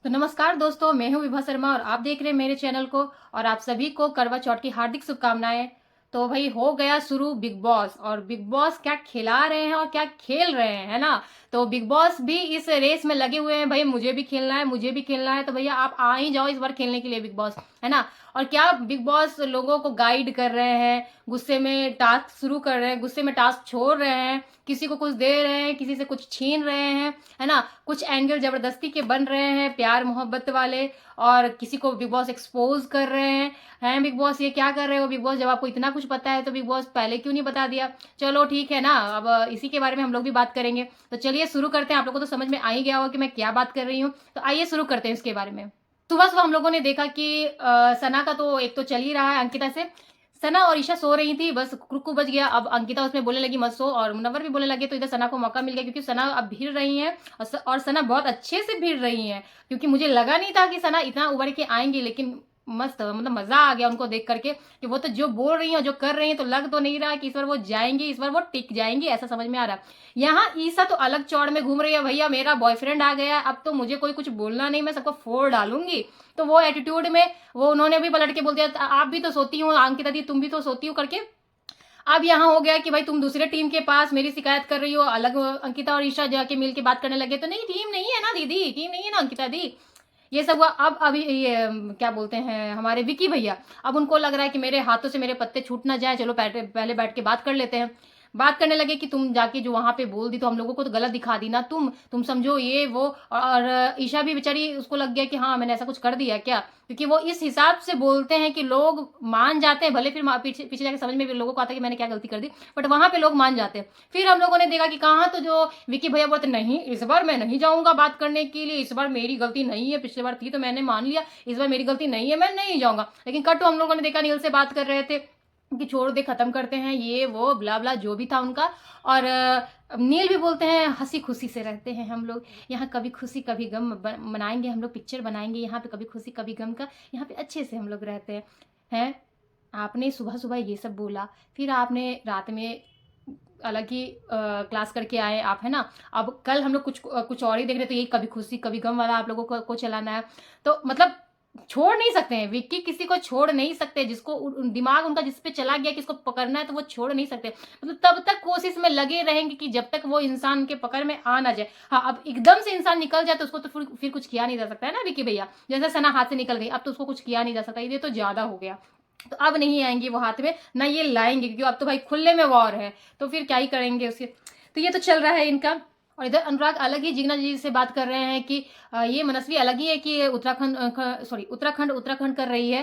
तो नमस्कार दोस्तों, मैं हूँ विभा शर्मा और आप देख रहे हैं मेरे चैनल को। और आप सभी को करवा चौथ की हार्दिक शुभकामनाएं। तो भाई हो गया शुरू बिग बॉस, और बिग बॉस क्या खिला रहे हैं और क्या खेल रहे हैं, है ना। तो बिग बॉस भी इस रेस में लगे हुए हैं, भाई मुझे भी खेलना है, मुझे भी खेलना है। तो भैया आप आ ही जाओ इस बार खेलने के लिए बिग बॉस, है ना। और क्या बिग बॉस लोगों को गाइड कर रहे हैं, गुस्से में टास्क शुरू कर रहे हैं, गुस्से में टास्क छोड़ रहे हैं, किसी को कुछ दे रहे हैं, किसी से कुछ छीन रहे हैं, है ना। कुछ एंगल जबरदस्ती के बन रहे हैं, प्यार मोहब्बत वाले, और किसी को बिग बॉस एक्सपोज कर रहे हैं बिग बॉस ये क्या कर रहे हो बिग बॉस, जब आपको इतना कुछ पता है तो बिग बॉस पहले क्यों नहीं बता दिया। चलो ठीक है ना, अब इसी के बारे में हम लोग भी बात करेंगे। तो चलिए शुरू करते हैं। आप लोगों को तो समझ में आ ही गया होगा कि मैं क्या बात कर रही हूँ, तो आइए शुरू करते हैं इसके बारे में। सुबह सुबह हम लोगों ने देखा कि सना का तो एक तो चल ही रहा है अंकिता से। सना और ईशा सो रही थी, बस कुकू बज गया। अब अंकिता उसमें बोलने लगी मत सो, और मुनव्वर भी बोलने लगे। तो इधर सना को मौका मिल गया, क्योंकि सना अब भिड़ रही है, और सना बहुत अच्छे से भिड़ रही है। क्योंकि मुझे लगा नहीं था कि सना इतना उभर के आएंगी, लेकिन मस्त मतलब मजा आ गया उनको देख करके कि वो तो जो बोल रही है जो कर रही है, तो लग तो नहीं रहा कि इस बार वो जाएंगी, इस बार वो टिक जाएंगी, ऐसा समझ में आ रहा है। यहाँ ईसा तो अलग चौड़ में घूम रही है, भैया मेरा बॉयफ्रेंड आ गया, अब तो मुझे कोई कुछ बोलना नहीं, मैं सबको फोड़ डालूंगी। तो वो एटीट्यूड में वो उन्होंने भी पलट के बोल दिया आप भी तो सोती हो अंकिता दी, तुम भी तो सोती हो करके। अब यहाँ हो गया कि भाई तुम दूसरे टीम के पास मेरी शिकायत कर रही हो, अलग अंकिता और ईशा जाके मिल के बात करने लगे। तो नहीं, टीम नहीं है ना दीदी, टीम नहीं है ना अंकिता दी, ये सब हुआ। अब अभी ये क्या बोलते हैं हमारे विकी भैया, अब उनको लग रहा है कि मेरे हाथों से मेरे पत्ते छूट ना जाए, चलो पहले बैठ के बात कर लेते हैं। बात करने लगे कि तुम जाके जो वहां पे बोल दी तो हम लोगों को तो गलत दिखा दी ना, तुम समझो ये वो। और ईशा भी बेचारी उसको लग गया कि हाँ मैंने ऐसा कुछ कर दिया क्या, क्योंकि वो इस हिसाब से बोलते हैं कि लोग मान जाते हैं, भले फिर पीछे पीछे जाके समझ में भी लोगों को आता है कि मैंने क्या गलती कर दी, बट वहां पे लोग मान जाते हैं। फिर हम लोगों ने देखा कि कहाँ, तो जो विकी भैया बोलते नहीं इस बार मैं नहीं जाऊंगा बात करने के लिए, इस बार मेरी गलती नहीं है, पिछली बार थी तो मैंने मान लिया, इस बार मेरी गलती नहीं है, मैं नहीं जाऊंगा। लेकिन कट हम लोगों ने देखा नील से बात कर रहे थे कि छोड़ दे, खत्म करते हैं, ये वो ब्ला ब्ला जो भी था उनका। और नील भी बोलते हैं हंसी खुशी से रहते हैं हम लोग यहाँ, कभी खुशी कभी गम मनाएंगे, हम लोग पिक्चर बनाएंगे यहाँ पे, कभी खुशी कभी गम का, यहाँ पे अच्छे से हम लोग रहते हैं। आपने सुबह सुबह ये सब बोला, फिर आपने रात में अलग ही क्लास करके आए आप, है ना। अब कल हम लोग कुछ और ही देख रहे, तो ये कभी खुशी कभी गम वाला आप लोगों को चलाना है। तो मतलब छोड़ नहीं सकते हैं विक्की, किसी को छोड़ नहीं सकते, जिसको दिमाग उनका जिस पे चला गया कि इसको पकड़ना है तो वो छोड़ नहीं सकते। मतलब तब तक कोशिश में लगे रहेंगे कि जब तक वो इंसान के पकड़ में आ ना जाए। हाँ, अब एकदम से इंसान निकल जाए तो उसको तो फिर कुछ किया नहीं जा सकता है ना विक्की भैया। जैसे सना हाथ से निकल गई, अब तो उसको कुछ किया नहीं जा सकता, ये तो ज्यादा हो गया। तो अब नहीं आएंगे वो हाथ में, ना ये लाएंगे, क्योंकि अब तो भाई खुले में वॉर है, तो फिर क्या ही करेंगे उसके। तो ये तो चल रहा है इनका। और इधर अनुराग अलग ही जिग्ना जी से बात कर रहे हैं कि ये मनस्वी अलग ही है कि उत्तराखंड उत्तराखंड कर रही है,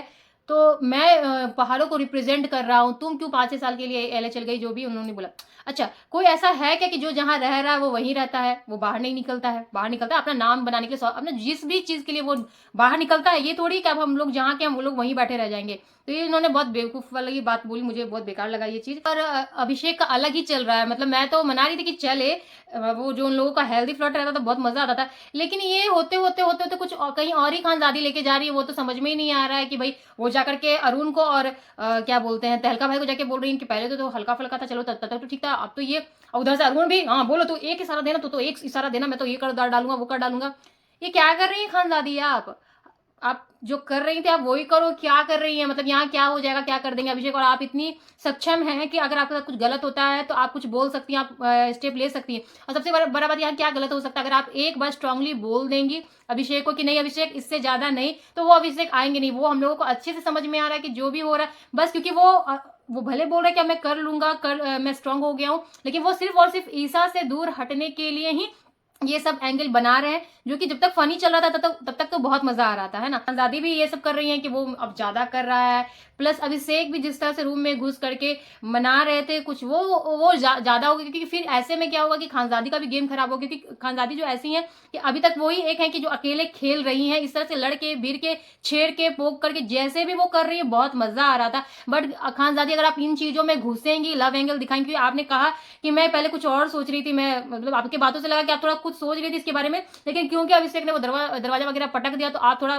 तो मैं पहाड़ों को रिप्रेजेंट कर रहा हूँ, तुम क्यों 5-6 साल के लिए एलए चल गई, जो भी उन्होंने बोला। अच्छा, कोई ऐसा है क्या कि जो जहाँ रह रहा है वो वहीं रहता है, वो बाहर नहीं निकलता है, बाहर निकलता है अपना नाम बनाने के लिए, अपना जिस भी चीज के लिए वो बाहर निकलता है। ये थोड़ी कि अब हम लोग जहाँ के हम लोग वहीं बैठे रह जाएंगे। तो ये इन्होंने बहुत बेवकूफ वाली बात बोली, मुझे बहुत बेकार लगा ये चीज। और अभिषेक का अलग ही चल रहा है, मतलब मैं तो मना रही थी कि चले, वो जो उन लोगों का हेल्दी फ्लर्ट रहता था बहुत मजा आता था, लेकिन ये होते होते होते होते कुछ कहीं और ही खानजादी लेके जा रही है। वो तो समझ में ही नहीं आ रहा है कि भाई वो जाकर के अरुण को और क्या बोलते हैं तहलका भाई को जाके बोल रही है कि पहले तो हल्का फुल्का था, चलो तब तक तो ठीक था, अब तो ये उधर से अरुण भी हाँ बोलो, तो एक इशारा देना, तो एक इशारा देना, मैं तो ये कर डालूंगा वो कर डालूंगा। ये क्या कर रही है खानजादी आप जो कर रही थी आप वही करो, क्या कर रही है, मतलब यहाँ क्या हो जाएगा, क्या कर देंगे अभिषेक। और आप इतनी सक्षम हैं कि अगर आपके साथ कुछ गलत होता है तो आप कुछ बोल सकती हैं, आप स्टेप ले सकती हैं। और सबसे बड़ा बात यहाँ क्या गलत हो सकता है, अगर आप एक बार स्ट्रांगली बोल देंगी अभिषेक को कि नहीं अभिषेक इससे ज्यादा नहीं, तो वो अभिषेक आएंगे नहीं। वो हम लोगों को अच्छे से समझ में आ रहा है कि जो भी हो रहा है, बस क्योंकि वो भले बोल रहे हैं कि मैं कर लूंगा, मैं स्ट्रांग हो गया हूँ, लेकिन वो सिर्फ और सिर्फ ईसा से दूर हटने के लिए ही ये सब एंगल बना रहे हैं, जो कि जब तक फनी चल रहा था तब तक तो बहुत मजा आ रहा था, है ना। आजादी भी ये सब कर रही है कि वो अब ज्यादा कर रहा है, प्लस अभिषेक भी जिस तरह से रूम में घुस करके मना रहे थे कुछ, वो ज्यादा हो गया। क्योंकि फिर ऐसे में क्या होगा कि खानजादी का भी गेम खराब होगा, क्योंकि खानजादी जो ऐसी है कि अभी तक वही एक है कि जो अकेले खेल रही है, इस तरह से लड़के भिड़ के छेड़ के पोक करके जैसे भी वो कर रही है, बहुत मजा आ रहा था। बट खानजादी अगर आप इन चीजों में घुसेंगी, लव एंगल दिखाएंगी, क्योंकि आपने कहा कि मैं पहले कुछ और सोच रही थी, मैं मतलब आपकी बातों से लगा कि आप थोड़ा कुछ सोच रही थी इसके बारे में, लेकिन क्योंकि अभिषेक ने वो दरवाजा वगैरह पटक दिया, तो आप थोड़ा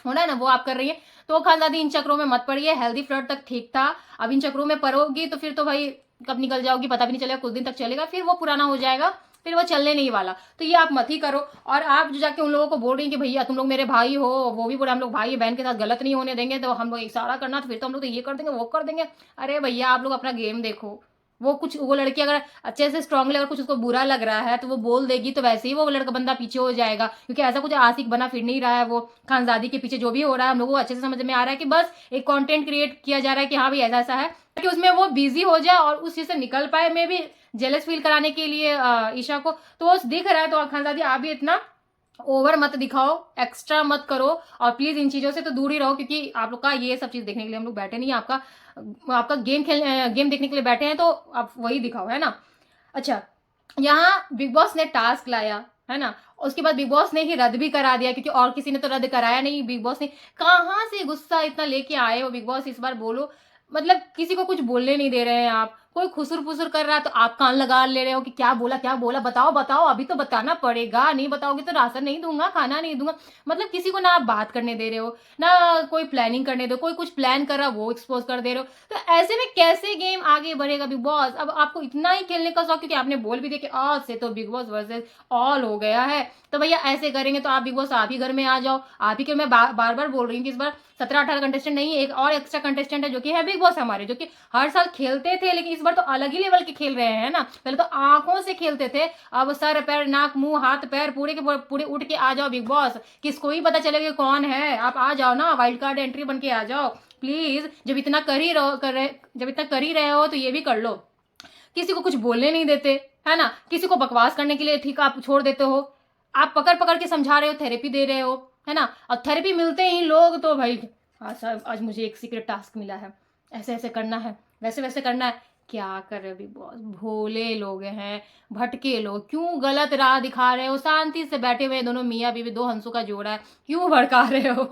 होना है ना वो आप कर रही है। तो खानजादी इन चक्रों में मत पड़िए, हेल्दी फ्लर्ट तक ठीक था, अब इन चक्रों में पड़ोगी तो फिर तो भाई कब निकल जाओगी पता भी नहीं चलेगा, कुछ दिन तक चलेगा फिर वो पुराना हो जाएगा, फिर वो चलने नहीं वाला। तो ये आप मत ही करो। और आप जो जाके उन लोगों को बोल रही हैं कि भैया तुम लोग मेरे भाई हो, वो भी बोले हम लोग भाई बहन के साथ गलत नहीं होने देंगे, तो हम लोग इशारा करना तो फिर तो हम लोग तो ये कर देंगे वो कर देंगे। अरे भैया आप लोग अपना गेम देखो। वो लड़की अगर अच्छे से स्ट्रांगली अगर कुछ उसको बुरा लग रहा है तो वो बोल देगी, तो वैसे ही वो लड़का बंदा पीछे हो जाएगा, क्योंकि ऐसा कुछ आशिक बना फिर नहीं रहा है वो। खानजादी के पीछे जो भी हो रहा है हम लोगों को अच्छे से समझ में आ रहा है कि बस एक कंटेंट क्रिएट किया जा रहा है कि हाँ भाई ऐसा ऐसा है, कि उसमें वो बिजी हो जाए और उस चीज से निकल पाए। मे भी जेलस फील कराने के लिए ईशा को तो वो दिख रहा है। तो खानजादी आप भी इतना ओवर मत दिखाओ, एक्स्ट्रा मत करो, और प्लीज इन चीजों से तो दूर ही रहो, क्योंकि आप लोग का ये सब चीज देखने के लिए हम लोग बैठे नहीं है। आपका गेम देखने के लिए बैठे हैं, तो आप वही दिखाओ, है ना। अच्छा, यहाँ बिग बॉस ने टास्क लाया, है ना, उसके बाद बिग बॉस ने ही रद्द भी करा दिया, क्योंकि और किसी ने तो रद्द कराया नहीं। बिग बॉस ने कहाँ से गुस्सा इतना लेके आए हो बिग बॉस इस बार, बोलो। मतलब किसी को कुछ बोलने नहीं दे रहे हैं आप। कोई खुसुर फुसुर कर रहा है तो आप कान लगा ले रहे हो कि क्या बोला क्या बोला, बताओ बताओ, अभी तो बताना पड़ेगा, नहीं बताओगे तो राशन नहीं दूंगा, खाना नहीं दूंगा। मतलब किसी को ना आप बात करने दे रहे हो, ना कोई प्लानिंग करने दो। कोई कुछ प्लान कर रहा वो एक्सपोज कर दे रहे हो। तो ऐसे में कैसे गेम आगे बढ़ेगा बिग बॉस। अब आपको इतना ही खेलने का शौक, क्योंकि आपने बोल भी दिया कि आज से तो बिग बॉस वर्सेस ऑल हो गया है, तो भैया ऐसे करेंगे तो आप बिग बॉस आप ही घर में आ जाओ। आप ही के मैं बार बार बोल रही हूँ कि इस बार 17-18 कंटेस्टेंट नहीं, एक और एक्स्ट्रा कंटेस्टेंट है जो कि है बिग बॉस हमारे, जो कि हर साल खेलते थे, लेकिन इस बार तो अलग ही लेवल के खेल रहे हैं ना। पहले तो आंखों से खेलते थे, अब सर पैर नाक मुंह हाथ पैर पूरे के पूरे उठ के आ जाओ बिग बॉस। किसको ही पता चलेगा कौन है, आप आ जाओ ना, वाइल्ड कार्ड एंट्री बन के आ जाओ प्लीज। जब इतना कर ही रहे हो तो ये भी कर लो। किसी को कुछ बोलने नहीं देते, है ना, किसी को बकवास करने के लिए ठीक आप छोड़ देते हो। आप पकड़ पकड़ के समझा रहे हो, थेरेपी दे रहे हो, है ना। और थेरेपी मिलते ही लोग तो भाई सर आज मुझे एक सीक्रेट टास्क मिला है, ऐसे ऐसे करना है, वैसे वैसे करना है। क्या कर रहे हो बिग बॉस, भोले लोग हैं, भटके लोग, क्यों गलत राह दिखा रहे हो। शांति से बैठे हुए दोनों मियाँ बीवी, दो हंसों का जोड़ा है, क्यों भड़का रहे हो।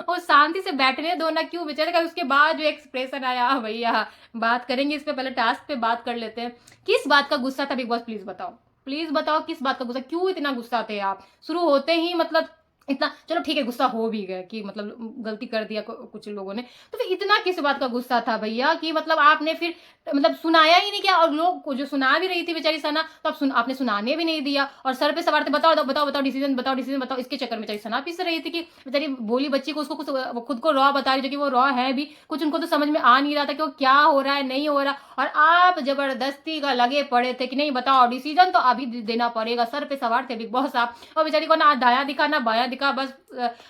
और शांति से बैठने दो ना, क्यों बेचारे का। उसके बाद जो एक्सप्रेशन आया, भैया बात करेंगे इस पे, पहले टास्क पे बात कर लेते हैं। किस बात का गुस्सा था बिग बॉस, प्लीज बताओ, प्लीज बताओ किस बात का गुस्सा, क्यों इतना गुस्सा थे आप। शुरू होते ही मतलब इतना, चलो ठीक है गुस्सा हो भी गया कि मतलब गलती कर दिया कुछ लोगों ने, तो फिर इतना किस बात का गुस्सा था भैया, कि मतलब आपने फिर मतलब सुनाया ही नहीं क्या। और लोग को जो सुना भी रही थी बेचारी सना, तो आपने सुनाने भी नहीं दिया, और सर पे सवार थे, बताओ बताओ बताओ डिसीजन बताओ, डिसीजन बताओ। इसके चक्कर में बेचारी सना पीस रही थी कि बेचारी बोली बच्ची को, उसको कुछ वो खुद को रॉ बता रही, जो कि वो रॉ है भी, कुछ उनको तो समझ में आ नहीं रहा था कि वो क्या हो रहा है नहीं हो रहा। और आप जबरदस्ती का लगे पड़े थे कि नहीं बताओ डिसीजन तो अभी देना पड़ेगा। सर पे सवार थे बिग बॉस आप, और बेचारी को ना दाया दिखा ना बाया दिखा, बस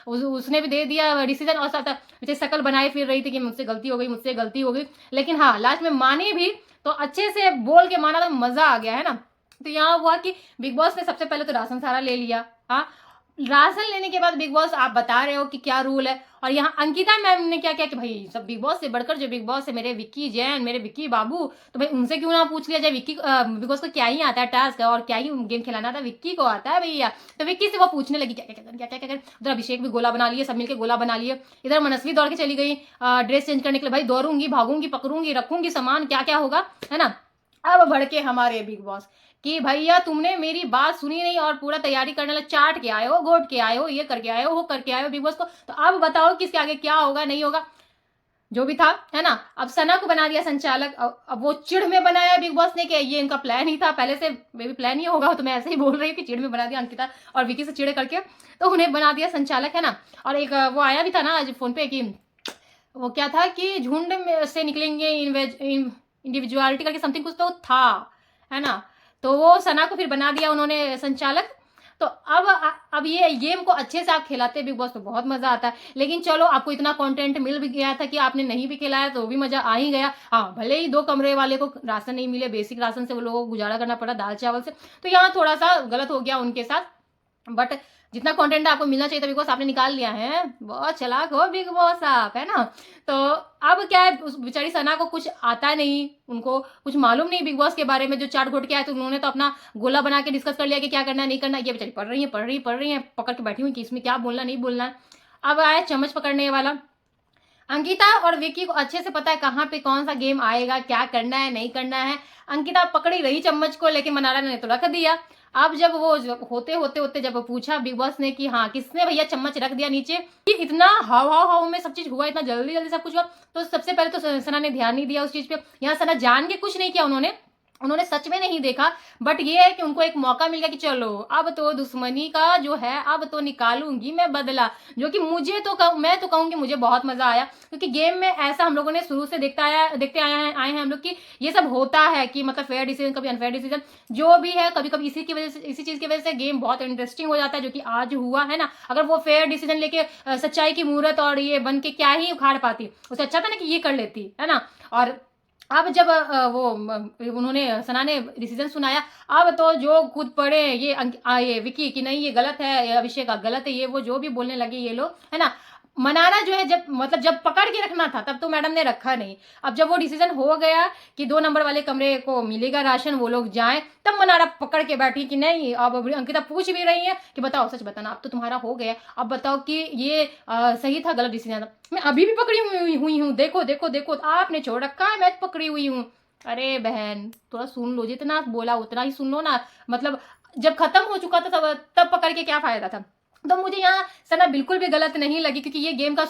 उसने भी दे दिया डिसीजन। और साथ बेचारी शकल बनाए फिर रही थी कि मुझसे गलती हो गई, मुझसे गलती हो गई। लेकिन हाँ लास्ट में मानी भी, तो अच्छे से बोल के माना, तो मजा आ गया, है ना। तो यहाँ हुआ कि बिग बॉस ने सबसे पहले तो राशन सारा ले लिया। हाँ, राशन लेने के बाद बिग बॉस आप बता रहे हो कि क्या रूल है। और यहाँ अंकिता मैम ने क्या किया कि भाई सब बिग बॉस से बढ़कर जो बिग बॉस है मेरे विक्की जैन, मेरे विक्की बाबू, तो भाई उनसे क्यों ना पूछ लिया जाए विक्की बिग बॉस को क्या ही आता है टास्क, और क्या ही गेम खिलाना था, विक्की को आता है भैया। तो विक्की से वो पूछने लगी क्या क्या क्या क्या क्या क्या। उधर अभिषेक भी गोला बना लिए, सब मिलकर गोला बना लिए। इधर मनस्वी दौड़ के चली गई ड्रेस चेंज करने के लिए, भाई दौड़ूंगी भागूंगी पकड़ूंगी रखूंगी सामान, क्या क्या होगा, है ना। अब भड़के हमारे बिग बॉस कि भैया तुमने मेरी बात सुनी नहीं, और पूरा तैयारी करने लगे, चाट के आए हो, घोट के आए हो, ये करके आए हो, वो करके आए हो बिग बॉस को। तो अब बताओ किसके आगे क्या होगा नहीं होगा, जो भी था, है ना। अब सना को बना दिया संचालक। अब वो चिढ़ में बनाया बिग बॉस ने कि ये इनका प्लान ही था पहले से, मे भी प्लान ही होगा, तो मैं ऐसे ही बोल रही हूँ कि चिढ़ में बना दिया अंकिता और विकी से चिढ़ करके, तो उन्हें बना दिया संचालक, है ना। और एक वो आया भी था ना आज फोन पे कि वो क्या था कि झुंड में से निकलेंगे इंडिविजुअलिटी करके समथिंग कुछ तो था, है ना। तो वो सना को फिर बना दिया उन्होंने संचालक। तो अब ये गेम को अच्छे से आप खिलाते बिग बॉस तो बहुत मजा आता है। लेकिन चलो आपको इतना कंटेंट मिल भी गया था कि आपने नहीं भी खिलाया तो भी मजा आ ही गया। हाँ भले ही 2 कमरे वाले को राशन नहीं मिले, बेसिक राशन से वो लोगों को गुजारा करना पड़ा, दाल चावल से, तो यहाँ थोड़ा सा गलत हो गया उनके साथ। बट जितना कंटेंट आपको मिलना चाहिए था बिग बॉस आपने निकाल लिया है, बहुत चालाक हो बिग बॉस आप, है ना। तो अब क्या है, उस बेचारी सना को कुछ आता नहीं, उनको कुछ मालूम नहीं बिग बॉस के बारे में, जो चाट घोट के आए तो उन्होंने तो अपना गोला बना के डिस्कस कर लिया कि क्या करना है नहीं करना। ये बेचारी पढ़ रही है पकड़ के बैठी हुई कि इसमें क्या बोलना नहीं बोलना है। अब आया चम्मच पकड़ने वाला। अंकिता और विक्की को अच्छे से पता है कहाँ पे कौन सा गेम आएगा, क्या करना है नहीं करना है। अंकिता पकड़ी रही चम्मच को, लेकिन मनारा ने तो रख दिया। अब जब वो होते जब पूछा बिग बॉस ने कि हाँ किसने भैया चम्मच रख दिया नीचे, कि इतना हाव में सब चीज हुआ, इतना जल्दी जल्दी सब कुछ हुआ, तो सबसे पहले तो सना ने ध्यान नहीं दिया उस चीज पे। यहाँ सना जान के कुछ नहीं किया उन्होंने, उन्होंने सच में नहीं देखा, बट ये है कि उनको एक मौका मिल गया कि चलो अब तो दुश्मनी का जो है अब तो निकालूंगी मैं बदला, जो कि मुझे तो मैं तो कहूंगी मुझे बहुत मजा आया, क्योंकि गेम में ऐसा हम लोगों ने शुरू से देखते आए हैं हम लोग कि ये सब होता है कि मतलब फेयर डिसीजन कभी अनफेयर डिसीजन जो भी है, कभी कभी इसी चीज की वजह से गेम बहुत इंटरेस्टिंग हो जाता है, जो कि आज हुआ है ना। अगर वो फेयर डिसीजन लेके सच्चाई की मूर्त और ये बन के क्या ही उखाड़ पाती, उससे अच्छा था ना कि ये कर लेती है ना। और अब जब उन्होंने सना ने डिसीजन सुनाया, अब तो जो कूद पड़े ये विकी कि नहीं ये गलत है, ये अभिषेक का गलत है, ये वो जो भी बोलने लगे ये लोग, है ना। मनारा जो है जब मतलब जब पकड़ के रखना था तब तो मैडम ने रखा नहीं। अब जब वो डिसीजन हो गया कि 2 नंबर वाले कमरे को मिलेगा राशन, वो लोग जाएं, तब मनारा पकड़ के बैठी कि नहीं। अब अंकिता पूछ भी रही है कि बताओ सच बताना, अब तो तुम्हारा हो गया, अब बताओ कि ये सही था गलत डिसीजन था। मैं अभी भी पकड़ी हुई हूँ, देखो देखो देखो, आपने छोड़ रखा है, मैं पकड़ी हुई हूँ। अरे बहन थोड़ा सुन लो, जितना बोला उतना ही सुन लो ना। मतलब जब खत्म हो चुका था तब पकड़ के क्या फायदा था। तो मुझे यहाँ सना बिल्कुल भी गलत नहीं लगी, क्योंकि ये गेम का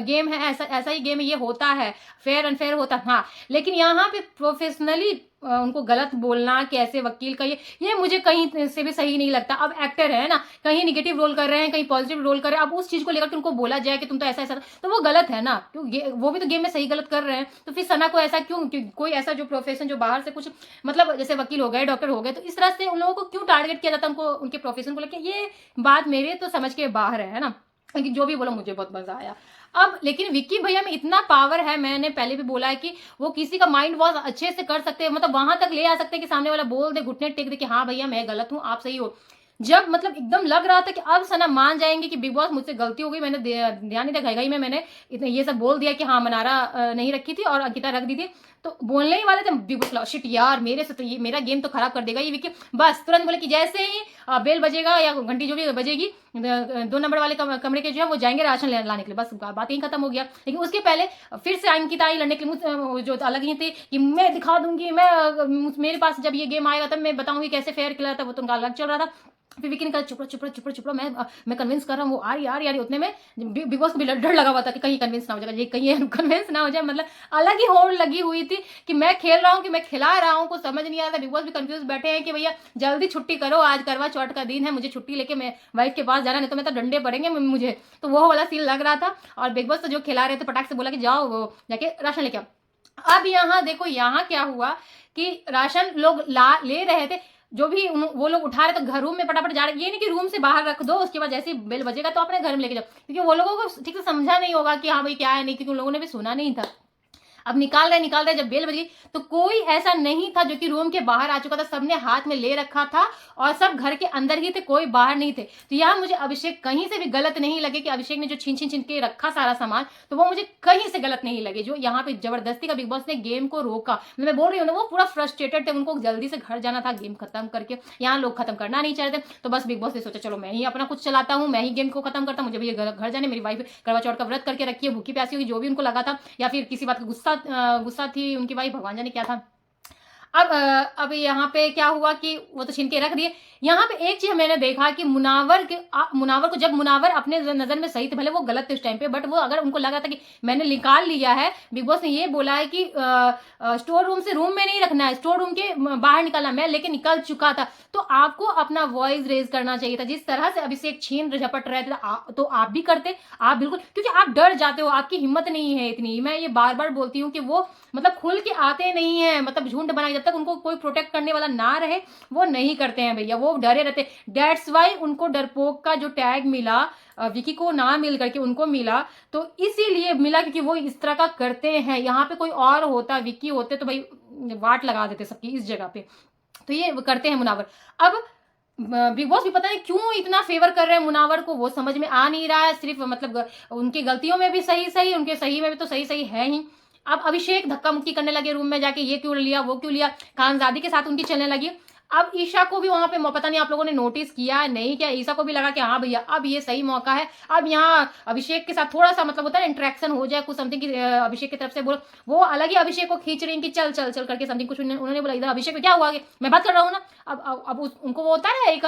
गेम है, ऐसा ऐसा ही गेम है, ये होता है, फेयर अनफेयर होता है हाँ। लेकिन यहाँ पे प्रोफेशनली उनको गलत बोलना कि ऐसे वकील का ये मुझे कहीं से भी सही नहीं लगता। अब एक्टर है ना, कहीं निगेटिव रोल कर रहे हैं, कहीं पॉजिटिव रोल कर रहे हैं, अब उस चीज को लेकर उनको बोला जाए कि तुम तो ऐसा ऐसा, तो वो गलत है ना। क्यों वो भी तो गेम में सही गलत कर रहे हैं, तो फिर सना को ऐसा क्यों, कोई ऐसा जो प्रोफेशन जो बाहर से कुछ मतलब जैसे वकील हो गए, डॉक्टर हो गए, तो इस तरह से उन लोगों को क्यों टारगेट किया जाता है, उनको उनके प्रोफेशन को लेकर, ये बात मेरे तो समझ के बाहर है ना। लेकिन जो भी बोला मुझे बहुत मजा आया। अब लेकिन विक्की भैया में इतना पावर है, मैंने पहले भी बोला है कि वो किसी का माइंड वॉश अच्छे से कर सकते हैं, मतलब वहां तक ले आ सकते हैं कि सामने वाला बोल दे, घुटने टेक दे कि हाँ भैया मैं गलत हूँ आप सही हो। जब मतलब एकदम लग रहा था कि अब सना मान जाएंगे कि बिग बॉस मुझसे गलती हो गई, मैंने ध्यान नहीं दिखाई गई मैंने ये सब बोल दिया कि हाँ मनारा नहीं रखी थी और अंकिता रख दी थी, तो बोलने ही वाले थे बिग बॉस शिट यार मेरे से तो ये मेरा गेम तो खराब कर देगा ये विक्की। बस तुरंत बोले कि जैसे ही बेल बजेगा या घंटी जो भी बजेगी, 2 नंबर वाले कमरे के जो है वो जाएंगे राशन लाने के लिए, बस बात यही खत्म हो गया। लेकिन उसके पहले फिर से अंकिता आई लड़ने के लिए, जो अलग ही थी कि मैं दिखा दूंगी, मैं मेरे पास जब ये गेम आएगा तब मैं बताऊंगी कैसे फेयर खिला था, वो तो उनका अलग चल रहा था। फिर विकी ने कहा चुप रहो चुप रहो, मैं कन्विंस कर रहा हूँ, वो आ रही है उतने में बिग बॉस को भी डर लगा हुआ था कि कहीं कन्विंस ना हो जाएगा, ये कहीं कन्विंस ना हो जाए, मतलब अलग ही होड़ लगी हुई थी कि मैं खेल रहा हूँ कि मैं खिला रहा हूँ, कुछ समझ नहीं आ रहा था। बिग बॉस भी कंफ्यूज बैठे हैं कि भैया जल्दी छुट्टी करो, आज करवा चौथ का दिन है, मुझे छुट्टी लेके मैं वाइफ के पास जाना, नहीं तो मैं तो डंडे पड़ेंगे मुझे, तो वो वाला सीन लग रहा था। और बिग बॉस तो जो खिला रहे थे पटाख से बोला कि जाओ वो जाके राशन लेके आओ। अब यहाँ देखो यहाँ क्या हुआ कि राशन लोग ले रहे थे, जो भी वो लोग उठा रहे तो घर रूम में फटाफट जा रहे, ये नहीं कि रूम से बाहर रख दो उसके बाद जैसे ही बेल बजेगा तो अपने घर में लेके जाओ, क्योंकि वो लोगों को ठीक से समझा नहीं होगा कि हाँ भाई क्या है नहीं, क्योंकि उन लोगों ने भी सुना नहीं था। अब निकाल रहे जब बेल बजी तो कोई ऐसा नहीं था जो कि रूम के बाहर आ चुका था, सबने हाथ में ले रखा था और सब घर के अंदर ही थे, कोई बाहर नहीं थे। तो यहाँ मुझे अभिषेक कहीं से भी गलत नहीं लगे कि अभिषेक ने जो छीन छीन छीन के रखा सारा सामान, तो वो मुझे कहीं से गलत नहीं लगे। जो यहाँ पे जबरदस्ती का बिग बॉस ने गेम को रोका, मैं बोल रही हूँ ना वो पूरा फ्रस्ट्रेटेड थे, उनको जल्दी से घर जाना था गेम खत्म करके, यहाँ लोग खत्म करना नहीं चाहते, तो बस बिग बॉस ने सोचा चलो मैं ही अपना कुछ चलाता हूँ, मैं ही गेम को खत्म करता हूँ, मुझे भी घर जाने, मेरी वाइफ करवा चौथ का व्रत करके रखी है, भूखी प्यासी होगी, जो भी उनको लगा था, या फिर किसी बात का गुस्सा थी उनकी वाइफ, भगवान जाने क्या था। अब यहाँ पे क्या हुआ कि वो तो छीन के रख दिए। यहाँ पे एक चीज मैंने देखा कि मुनावर को जब मुनावर अपने नजर में सही थे, भले वो गलत थे उस टाइम पे, बट वो अगर उनको लगा था कि मैंने निकाल लिया है, बिग बॉस ने ये बोला है कि स्टोर रूम से रूम में नहीं रखना है, स्टोर रूम के बाहर निकालना, मैं लेके निकल चुका था, तो आपको अपना वॉइस रेज करना चाहिए था। जिस तरह से अभिषेक छीन झपट रहे थे तो आप भी करते, आप बिल्कुल, क्योंकि आप डर जाते हो, आपकी हिम्मत नहीं है इतनी, मैं ये बार बार बोलती हूँ कि वो मतलब खुल के आते नहीं है, मतलब झुंड बनाए, जब तक उनको कोई प्रोटेक्ट करने वाला ना रहे वो नहीं करते हैं भैया, वो डरे रहते। डेट्स वाई उनको डरपोक का जो टैग मिला विकी को ना मिल करके उनको मिला, तो इसीलिए मिला क्योंकि वो इस तरह का करते हैं। यहाँ पे कोई और होता, विकी होते तो भाई वाट लगा देते सबकी इस जगह पे, तो ये करते हैं मुनावर। अब बिग बॉस भी पता नहीं क्यों इतना फेवर कर रहे हैं मुनावर को, वो समझ में आ नहीं रहा है। सिर्फ मतलब उनकी गलतियों में भी सही सही, उनके सही में भी तो सही सही है ही। अब अभिषेक धक्का मुक्की करने लगे रूम में जाके, ये क्यों लिया वो क्यों लिया, खानजादी के साथ उनकी चलने लगी। अब ईशा को भी वहां पे पता नहीं आप लोगों ने नोटिस किया नहीं क्या, ईशा को भी लगा कि हाँ भैया अब ये सही मौका है, अब यहाँ अभिषेक के साथ थोड़ा सा मतलब होता है इंटरेक्शन हो जाए, कुछ समथिंग की अभिषेक की तरफ से बोल, वो अलग ही अभिषेक को खींच रही कि चल चल चल करके समथिंग कुछ उन्होंने बोला, इधर अभिषेक को क्या हुआ कि मैं बात कर रहा हूँ ना। अब उनको वो होता है एक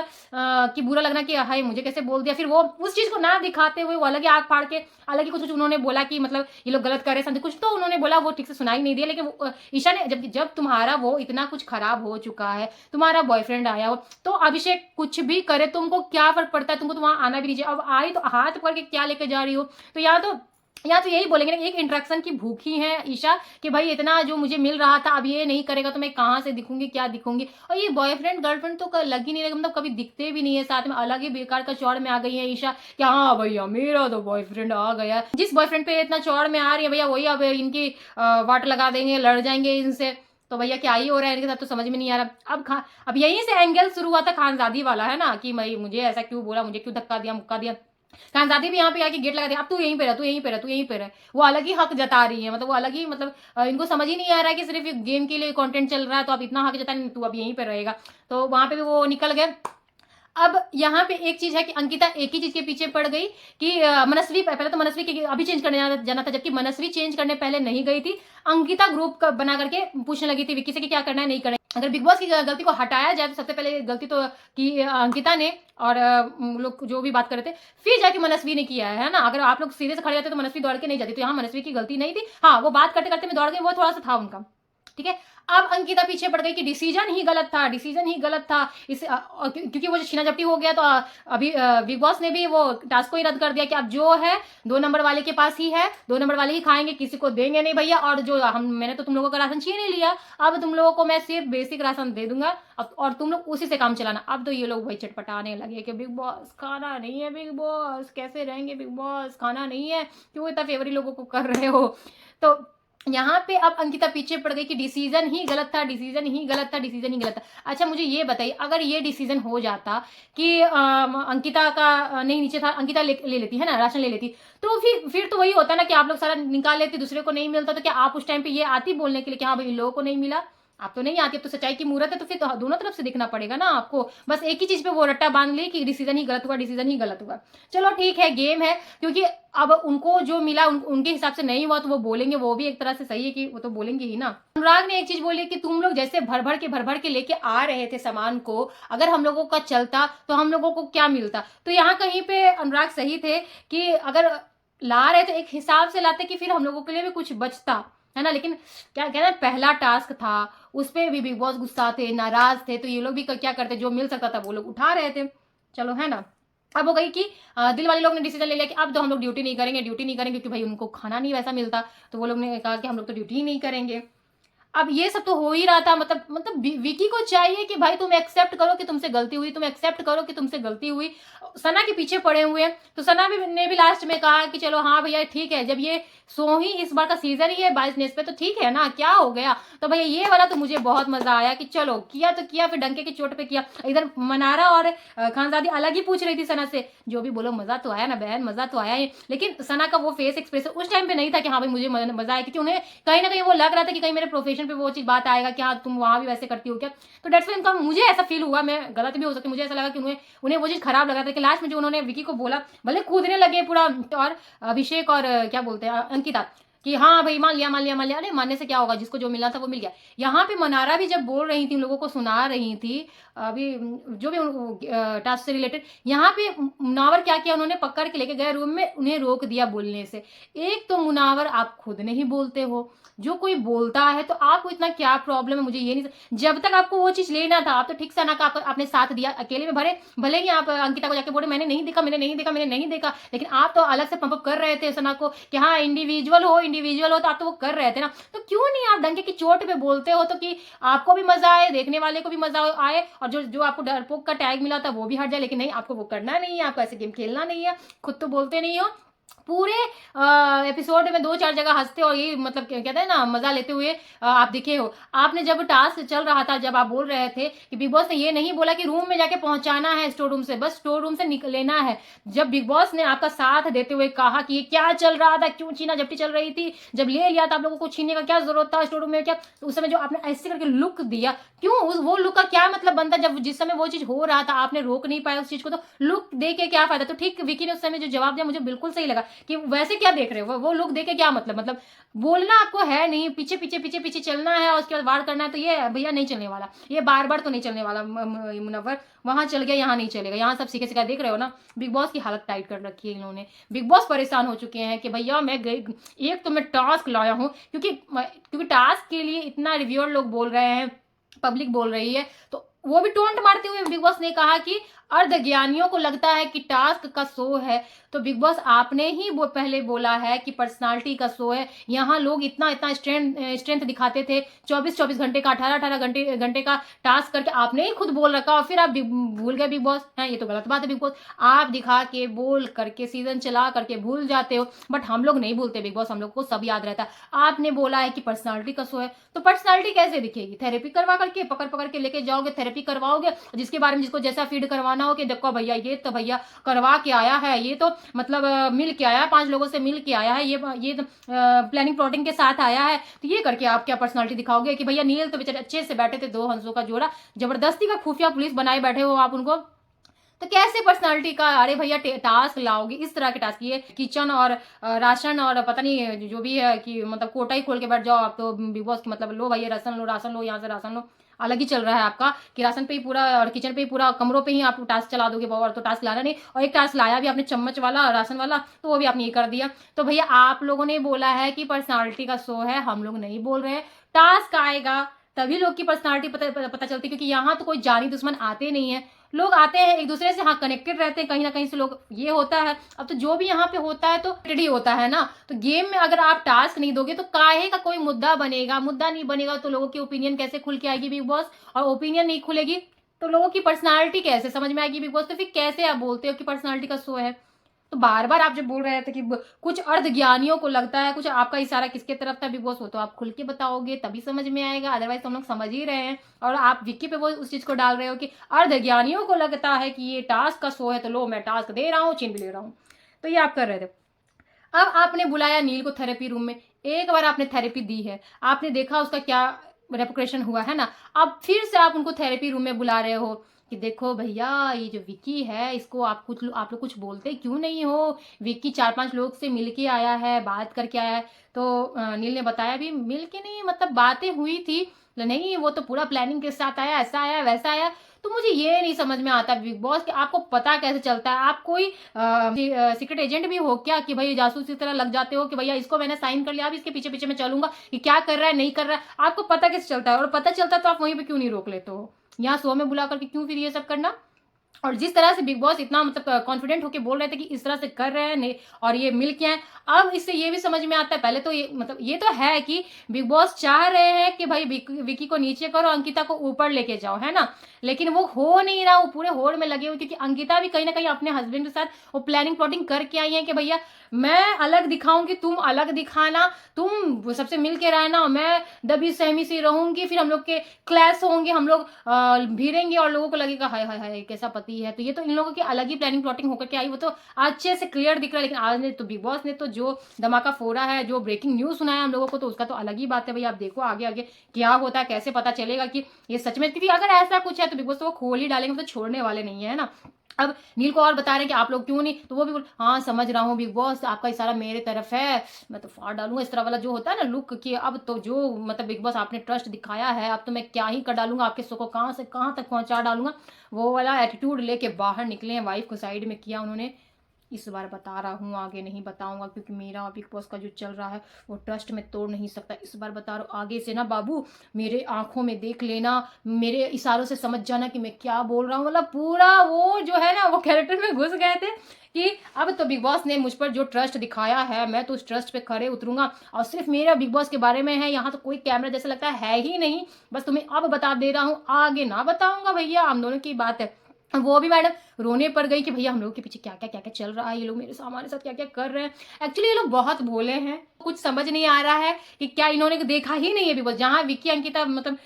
कि बुरा लगना कि हाय मुझे कैसे बोल दिया, फिर वो उस चीज को ना दिखाते हुए वो अलग ही आग फाड़ के अलग ही कुछ उन्होंने बोला कि मतलब ये लोग गलत कर रहे हैं, कुछ तो उन्होंने बोला, वो ठीक से सुनाई नहीं दिया। लेकिन ईशा ने जब जब तुम्हारा वो इतना कुछ खराब हो चुका है, तुम्हारा बॉयफ्रेंड आया हो, तो अभिषेक कुछ भी करे तुमको क्या फर्क पड़ता है, तुमको तो वहां आना भी नहीं चाहिए। अब आई तो हाथ पकड़ के क्या लेके जा रही हो, तो यहाँ तो यही बोलेंगे ना, एक इंटरेक्शन की भूखी है ईशा कि भाई इतना जो मुझे मिल रहा था अब ये नहीं करेगा तो मैं कहाँ से दिखूंगी, क्या दिखूंगी। और ये बॉयफ्रेंड गर्लफ्रेंड तो लग ही नहीं रहा, मतलब कभी दिखते भी नहीं है साथ में, अलग ही बेकार का चौड़ में आ गई है ईशा कि हाँ भैया मेरा तो बॉयफ्रेंड आ गया। जिस बॉयफ्रेंड पे इतना चौड़ में आ रही है भैया वही अब इनकी वाट लगा देंगे, लड़ जाएंगे इनसे। तो भैया क्या ही हो रहा है इनके साथ तो समझ में नहीं आ रहा। अब यहीं से एंगल शुरू हुआ था खानजादी वाला, है ना, कि भाई मुझे ऐसा क्यों बोला, मुझे क्यों धक्का दिया मुक्का दिया। खानजादी भी यहाँ पे आके गेट लगा दिया, अब तू यहीं पे रह, तू यहीं पे रह, तू यहीं पे रह। वो अलग ही हक जता रही है, मतलब वो अलग ही मतलब इनको समझ ही नहीं आ रहा है कि सिर्फ गेम के लिए कंटेंट चल रहा है, तो अब इतना हक जता नहीं, तू अब यहीं पे रहेगा। तो वहां पे भी वो निकल गए। अब यहाँ पे एक चीज है कि अंकिता एक ही चीज के पीछे पड़ गई कि मनस्वी, पहले तो मनस्वी के अभी चेंज करने जाना था, जबकि मनस्वी चेंज करने पहले नहीं गई थी। अंकिता ग्रुप बना करके पूछने लगी थी विक्की से कि क्या करना है नहीं करना है। अगर बिग बॉस की गलती को हटाया जाए तो सबसे पहले गलती तो की अंकिता ने, और लोग जो भी बात कर रहे थे, फिर जाके मनस्वी ने किया है ना। अगर आप लोग सीधे से खड़े जाते तो मनस्वी दौड़ के नहीं जाती, तो यहाँ मनस्वी की गलती नहीं थी। हाँ वो बात करते करते में दौड़ गई, वो थोड़ा सा था उनका, ठीक है। अब अंकिता पीछे पड़ गई कि डिसीजन ही गलत था, डिसीजन ही गलत था। इस क्योंकि वो छीना झपटी हो गया, तो अभी बिग बॉस ने भी वो टास्क को ही रद्द कर दिया कि अब जो है 2 नंबर वाले के पास ही है, 2 नंबर वाले ही खाएंगे, किसी को देंगे नहीं भैया। और जो मैंने तो तुम लोगों का राशन छीन नहीं लिया, अब तुम लोगों को मैं सिर्फ बेसिक राशन दे दूंगा, और तुम लोग उसी से काम चलाना। अब तो ये लोग भाई चटपटाने लगे कि बिग बॉस खाना नहीं है, बिग बॉस कैसे रहेंगे, बिग बॉस खाना नहीं है, क्यों इतना फेवरी लोगों को कर रहे हो। तो यहाँ पे अब अंकिता पीछे पड़ गई कि डिसीजन ही गलत था, डिसीजन ही गलत था, डिसीजन ही गलत था। अच्छा मुझे ये बताइए, अगर ये डिसीजन हो जाता कि अंकिता का नहीं नीचे था, अंकिता ले लेती है ना, राशन ले लेती, तो फिर तो वही होता ना कि आप लोग सारा निकाल लेते, दूसरे को नहीं मिलता, तो क्या आप उस टाइम पे ये आती बोलने के लिए कि हाँ भाई इन लोगों को नहीं मिला। आप तो नहीं आती, अब तो सच्चाई की मूरत है, तो फिर तो दोनों तरफ से देखना पड़ेगा ना आपको। बस एक ही चीज पे वो रट्टा बांध ली कि डिसीजन ही गलत हुआ, डिसीजन ही गलत हुआ। चलो ठीक है, गेम है, क्योंकि अब उनको जो मिला उनके हिसाब से नहीं हुआ तो वो बोलेंगे, वो भी एक तरह से सही है कि वो तो बोलेंगे ही ना। अनुराग ने एक चीज बोली कि तुम लोग जैसे भर भर के लेके आ रहे थे सामान को, अगर हम लोगों का चलता तो हम लोगों को क्या मिलता। तो यहाँ कहीं पे अनुराग सही थे कि अगर ला रहे तो एक हिसाब से लाते कि फिर हम लोगों के लिए भी कुछ बचता, है ना। लेकिन क्या कहना, पहला टास्क था, उस पर भी बिग बॉस गुस्सा थे, नाराज थे, तो ये लोग भी क्या करते, जो मिल सकता था वो लोग उठा रहे थे। चलो है ना। अब हो गई कि दिल वाले लोग ने डिसीजन ले लिया कि अब तो हम लोग ड्यूटी नहीं करेंगे, ड्यूटी नहीं करेंगे, क्योंकि भाई उनको खाना नहीं वैसा मिलता, तो वो लोग ने कहा कि हम लोग तो ड्यूटी ही नहीं करेंगे। अब ये सब तो हो ही रहा था, मतलब विकी को चाहिए कि भाई तुम एक्सेप्ट करो कि तुमसे गलती हुई, तुम एक्सेप्ट करो कि तुमसे गलती हुई। सना के पीछे पड़े हुए हैं, तो सना ने भी लास्ट में कहा कि चलो हाँ भैया ठीक है, जब ये ही इस बार का सीजन ही है 22 पे, तो ठीक है ना, क्या हो गया। तो भैया ये वाला तो मुझे बहुत मजा आया कि चलो किया तो किया, फिर डंके की चोट पे किया। इधर मनारा और खानजादी अलग ही पूछ रही थी सना से, जो भी बोलो मजा तो आया ना बहन, मजा तो आया है। लेकिन सना का वो फेस एक्सप्रेशन उस टाइम पे नहीं था कि हाँ भाई मुझे मजा आया, क्योंकि उन्हें कहीं ना कहीं वो लग रहा था कि कहीं मेरे प्रोफेशन पे वो चीज बात आएगा कि हाँ तुम वहां भी वैसे करती हो क्या। तो डेट्स वाई उनका, मुझे ऐसा फील हुआ, मैं गलत भी हो सकती, मुझे ऐसा लगा कि उन्हें वो चीज खराब लगा था कि लास्ट में जो उन्होंने विकी को बोला, भले कूदने लगे पूरा, और अभिषेक और क्या बोलते हैं अंकिता कि हाँ भाई मान लिया मान लिया मान लिया, अरे मानने से क्या होगा, जिसको जो मिलना था वो मिल गया। यहाँ पे मनारा भी जब बोल रही थी, उन लोगों को सुना रही थी अभी जो भी टास्क से रिलेटेड, यहाँ पे मुनावर क्या किया, उन्होंने पकड़ के लेके गए रूम में, उन्हें रोक दिया बोलने से। एक तो मुनावर आप खुद नहीं बोलते हो, जो कोई बोलता है तो आपको इतना क्या प्रॉब्लम है, मुझे ये नहीं, जब तक आपको वो चीज लेना था आप तो ठीक से ना का आपने साथ दिया, अकेले में भरे, भले ही आप अंकिता को जाके बोले मैंने नहीं देखा, मैंने नहीं देखा, मैंने नहीं देखा, लेकिन आप तो अलग से पंप कर रहे थे सना को कि हाँ इंडिविजुअल हो, तो आप तो वो कर रहे थे ना। तो क्यों नहीं आप डंके की चोट पे बोलते हो, तो कि आपको भी मजा आए, देखने वाले को भी मजा आए, और जो आपको डरपोक का टैग मिला था वो भी हट जाए। लेकिन नहीं, आपको वो करना नहीं है, आपको ऐसे गेम खेलना नहीं है, खुद तो बोलते नहीं हो। पूरे एपिसोड में 2-4 जगह हँसते और ये मतलब कहते हैं ना मज़ा लेते हुए आप दिखे हो। आपने जब टास्क चल रहा था, जब आप बोल रहे थे कि बिग बॉस ने ये नहीं बोला कि रूम में जाके पहुँचाना है स्टोर रूम से, बस स्टोर रूम से लेना है। जब बिग बॉस ने आपका साथ देते हुए कहा कि ये क्या चल रहा था, क्यों छीना-झपटी चल रही थी, जब ले लिया था आप लोगों को छीनने का क्या ज़रूरत था स्टोर रूम में क्या? तो उस समय जो आपने ऐसे करके लुक दिया, क्यों उस वो लुक का क्या मतलब बनता, जब जिस समय वो चीज़ हो रहा था आपने रोक नहीं पाया उस चीज़ को, तो लुक दे के क्या फ़ायदा? तो ठीक विकी ने उस समय जो जवाब दिया मुझे बिल्कुल सही लगा कि वैसे क्या देख रहे हो? वो लुक देके क्या मतलब बोलना आपको है नहीं, पीछे चलना है और उसके बाद वार करना है, तो ये भैया नहीं चलने वाला। ये बार-बार तो नहीं चलने वाला मुनव्वर, वहाँ चल गया, यहाँ नहीं चलेगा। यहाँ सब सीखे-सिखाए देख रहे हो ना, बिग बॉस की हालत टाइट कर रखी है इन्होंने। बिग बॉस परेशान हो चुके हैं कि भैया मैं गई, एक तो मैं टास्क लाया हूँ क्योंकि टास्क के लिए इतना रिव्यूअर लोग बोल रहे हैं, पब्लिक बोल रही है, तो वो भी टोंट मारते हुए बिग बॉस ने कहा कि अर्धज्ञानियों को लगता है कि टास्क का शो है। तो बिग बॉस आपने ही वो पहले बोला है कि पर्सनालिटी का शो है। यहाँ लोग इतना स्ट्रेंथ दिखाते थे, 24-24 घंटे का, 18-18 घंटे का टास्क करके आपने ही खुद बोल रखा और फिर आप भूल गए बिग बॉस हैं। ये तो गलत बात है बिग बॉस। आप दिखा के, बोल करके, सीजन चला करके भूल जाते हो, बट हम लोग नहीं भूलते बिग बॉस, हम लोग को सब याद रहता है। आपने बोला है कि पर्सनालिटी का शो है, तो पर्सनालिटी कैसे दिखेगी? थेरेपी करवा करके, पकड़ के लेके जाओगे, थेरेपी करवाओगे, जिसके बारे में जिसको जैसा फीड करवाना हो कि देखो भैया ये तो भैया करवा के आया है, ये तो मतलब मिल के आया है, 5 लोगों से मिल के आया है, ये तो प्लानिंग प्लॉटिंग के साथ आया है, तो ये करके आप क्या पर्सनालिटी दिखाओगे कि भैया नील तो बेचारे अच्छे से बैठे थे, 2 हंसों का जोड़ा, जबरदस्ती का खुफिया पुलिस बनाए बैठे हो आप उनको, तो कैसे पर्सनालिटी का? अरे भैया टास्क लाओगे, इस तरह के टास्क, ये किचन और राशन और पता नहीं जो भी है कि मतलब कोटा ही खोल के बैठ जाओ आप तो बिग बॉस की, मतलब लो भैया राशन लो, यहाँ से राशन लो, अलग ही चल रहा है आपका कि राशन पे ही पूरा और किचन पे ही पूरा, कमरों पे ही आप टास्क चला दोगे, और तो टास्क लाना नहीं, और एक टास्क लाया भी आपने चम्मच वाला राशन वाला, तो वो भी आपने ये कर दिया। तो भैया आप लोगों ने बोला है कि पर्सनालिटी का शो है, हम लोग नहीं बोल रहे हैं। टास्क आएगा तभी लोग की पर्सनालिटी पता चलती, क्योंकि यहाँ तो कोई जानी दुश्मन आते नहीं है, लोग आते हैं एक दूसरे से, हाँ कनेक्टेड रहते हैं कहीं ना कहीं से लोग, ये होता है। अब तो जो भी यहाँ पे होता है तो रेडी होता है ना, तो गेम में अगर आप टास्क नहीं दोगे तो काहे का कोई मुद्दा बनेगा? मुद्दा नहीं बनेगा तो लोगों की ओपिनियन कैसे खुल के आएगी बिग बॉस? और ओपिनियन नहीं खुलेगी तो लोगों की पर्सनालिटी कैसे समझ में आएगी बिग बॉस? तो फिर कैसे आप बोलते हो कि पर्सनालिटी का शो है? तो बार-बार आप जब बोल रहे थे कि कुछ अर्धज्ञानियों को लगता है, कुछ आपका इशारा किसके तरफ था बिग बॉस, वो तो आप खुल के बताओगे तभी समझ में आएगा, अदरवाइज़ तो हम लोग समझ ही रहे हैं। और आप विक्की पे वो उस चीज़ को डाल रहे हो कि अर्धज्ञानियों को लगता है कि ये टास्क का शो है, तो लो मैं टास्क दे रहा हूँ, छीन भी ले रहा हूँ। तो ये आप कर रहे थे। अब आपने बुलाया नील को थेरेपी रूम में, एक बार आपने थेरेपी दी है, आपने देखा उसका क्या रेपुटेशन हुआ है ना, अब फिर से आप उनको थेरेपी रूम में बुला रहे हो कि देखो भैया ये जो विक्की है इसको आप लोग कुछ बोलते क्यों नहीं हो? विक्की 4-5 लोग से मिल के आया है, बात करके आया है। तो नील ने बताया भी मिल के नहीं, मतलब बातें हुई थी, नहीं वो तो पूरा प्लानिंग के साथ आया, ऐसा आया, वैसा आया। तो मुझे ये नहीं समझ में आता बिग बॉस कि आपको पता कैसे चलता है? आप कोई सीक्रेट एजेंट भी हो क्या कि भाई जासूस की तरह लग जाते हो कि भैया इसको मैंने साइन कर लिया, अब इसके पीछे-पीछे मैं चलूँगा कि क्या कर रहा है, नहीं कर रहा है? आपको पता कैसे चलता है? और पता चलता है तो आप वहीं पे क्यों नहीं रोक लेते हो? यहाँ शो में बुला कर के क्यों फिर ये सब करना? और जिस तरह से बिग बॉस इतना मतलब कॉन्फिडेंट होके बोल रहे थे कि इस तरह से कर रहे हैं नहीं, और ये मिल के आए, अब इससे ये भी समझ में आता है, पहले तो ये मतलब ये तो है कि बिग बॉस चाह रहे हैं कि भाई विकी को नीचे करो, अंकिता को ऊपर लेके जाओ, है ना? लेकिन वो हो नहीं रहा, वो पूरे होड़ में लगे हुए, क्योंकि अंकिता भी कहीं ना कहीं अपने हस्बैंड के साथ वो प्लानिंग प्लॉटिंग करके आई है कि भैया मैं अलग दिखाऊंगी, तुम अलग दिखाना, तुम सबसे मिल के रहना, मैं दबी सहमी सी रहूंगी, फिर हम लोग के क्लैश होंगे, हम लोग भिड़ेंगे और लोगों को लगेगा हाय हाय हाय कैसा पति है। तो ये तो इन लोगों की अलग ही प्लानिंग प्लॉटिंग होकर के आई, वो तो अच्छे से क्लियर दिख रहा है। लेकिन आज ने तो बिग बॉस ने तो जो धमाका फोड़ा है, जो ब्रेकिंग न्यूज सुनाया हम लोगों को, तो उसका तो अलग ही बात है। भैया आप देखो आगे आगे क्या होता है, कैसे पता चलेगा कि ये सच में, क्योंकि अगर ऐसा कुछ है तो बिग बॉस तो वो खोल ही डालेंगे, तो छोड़ने वाले नहीं है ना। अब नील को और बता रहे हैं कि आप लोग क्यों नहीं, तो वो भी बोल हाँ समझ रहा हूँ बिग बॉस, आपका इशारा मेरे तरफ है, मैं तो फाड़ डालूंगा, इस तरह वाला जो होता है ना लुक कि अब तो जो मतलब बिग बॉस आपने ट्रस्ट दिखाया है, अब तो मैं क्या ही कर डालूंगा, आपके शो को कहाँ से कहाँ तक पहुंचा डालूंगा, वो वाला एटीट्यूड लेके बाहर निकले हैं। वाइफ को साइड में किया उन्होंने, इस बार बता रहा हूँ आगे नहीं बताऊंगा, क्योंकि मेरा बिग बॉस का जो चल रहा है वो ट्रस्ट में तोड़ नहीं सकता। इस बार बता रहा हूँ, आगे से ना बाबू मेरे आंखों में देख लेना, मेरे इशारों से समझ जाना कि मैं क्या बोल रहा हूँ। मतलब पूरा वो जो है ना वो कैरेक्टर में घुस गए थे कि अब तो बिग बॉस ने मुझ पर जो ट्रस्ट दिखाया है, मैं तो उस ट्रस्ट पे खड़े उतरूंगा, और सिर्फ मेरा बिग बॉस के बारे में है, यहाँ तो कोई कैमरा जैसा लगता है ही नहीं, बस तुम्हें अब बता दे रहा हूँ, आगे ना बताऊंगा भैया, हम दोनों की बात है। वो भी मैडम रोने पड़ गई कि भैया हम लोग के पीछे क्या-क्या चल रहा है, ये लोग मेरे हमारे साथ क्या-क्या कर रहे हैं। एक्चुअली ये लोग बहुत भोले हैं, कुछ समझ नहीं आ रहा है कि क्या इन्होंने देखा ही नहीं है बिग बॉस। जहाँ विक्की, अंकिता मतलब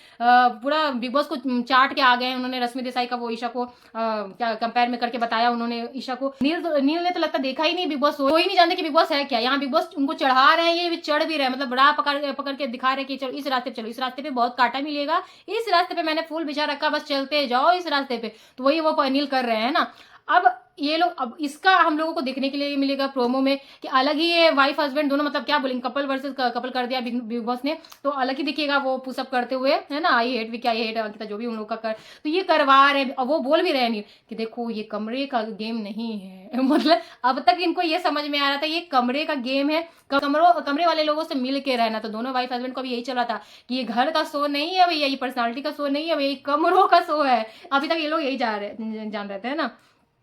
पूरा बिग बॉस को चाट के आ गए हैं। उन्होंने रश्मि देसाई का वो ईशा को क्या कंपेयर में करके बताया उन्होंने ईशा को। नील ने तो लगता देखा ही नहीं बिग बॉस, वो ही नहीं जानते कि बिग बॉस है क्या। यहाँ बिग बॉस उनको चढ़ा रहे हैं, ये चढ़ भी रहे हैं, मतलब बड़ा पकड़ के दिखा रहे हैं कि चलो इस रास्ते पे चलो, इस रास्ते पे बहुत कांटा मिलेगा, इस रास्ते पे मैंने फूल बिछा रखा, बस चलते जाओ इस रास्ते पे। तो वही वो नील कर रहे हैं ना। अब ये लोग, अब इसका हम लोगों को देखने के लिए मिलेगा प्रोमो में कि अलग ही ये वाइफ हस्बैंड दोनों, मतलब क्या बोलेंगे, कपल वर्सेस कपल कर दिया बिग बॉस ने, तो अलग ही दिखेगा वो पुशअप करते हुए, है ना। I hate Vicky, I hate Ankita, जो भी उन लोग का कर, तो ये करवा रहे हैं। और वो बोल भी रहे नहीं कि देखो ये कमरे का गेम नहीं है मतलब अब तक इनको ये समझ में आ रहा था ये कमरे का गेम है, कमरे वाले लोगों से मिल के रहना। तो दोनों वाइफ हस्बैंड को भी यही चल रहा था कि ये घर का शो नहीं है भैया, ये पर्सनालिटी का शो नहीं है भैया, ये कमरों का शो है। अभी तक ये लोग यही जान रहे थे, है ना।